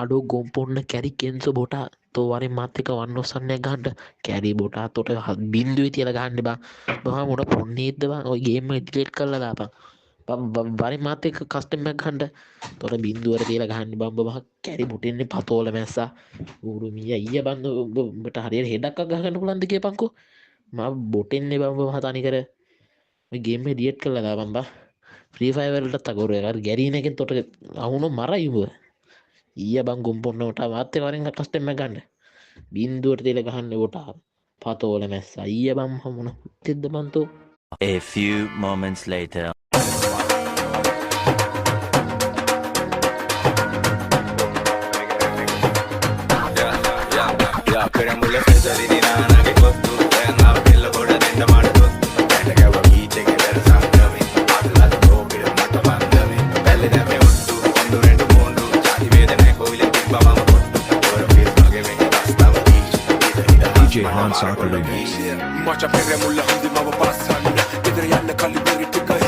අඩු ගොම්පොන්න කැරි කෙන්ස බොට තෝවරි මත්තක වන්න ඔසන්නය ගහන්ට කැරි බොට තොට බින්දුව තියල ගන්න බා බහ මොට පොන්නේදවා ඔයගේම ඉදිලෙට් කරල දාපා බරි මාතක කස්ටමක් හන්ඩ තොට බින්දුවර තියල ගහන්න බම්බ බහ කැරි බොටෙන්නේ පතෝල මැස්සා ඌරුමිය ඊය බන්නට හරියට හෙඩක් ගහන්න පුලන්දගේ පංකු ම බොටෙන්නේ බම්බ හතානි කර ගේම දියට් කරලදා බම්බා ්‍රීෆයිවලට තකොර ගැරීනකින් තොට අවුණු මරයිව ඊය බං ගුම්පොන්නට වාත්තය වරෙන් කස්ටෙම ගන්න බින්දුවට තියල ගහන්න ොටා පතෝල මැස්සා ඊය බම් හමුණ තෙද්ද බන්තෝ. A few moments later. DJ Han Soccer Remix. Macha perre mulla hundi mawa passan. Idre yanne kalli beri tika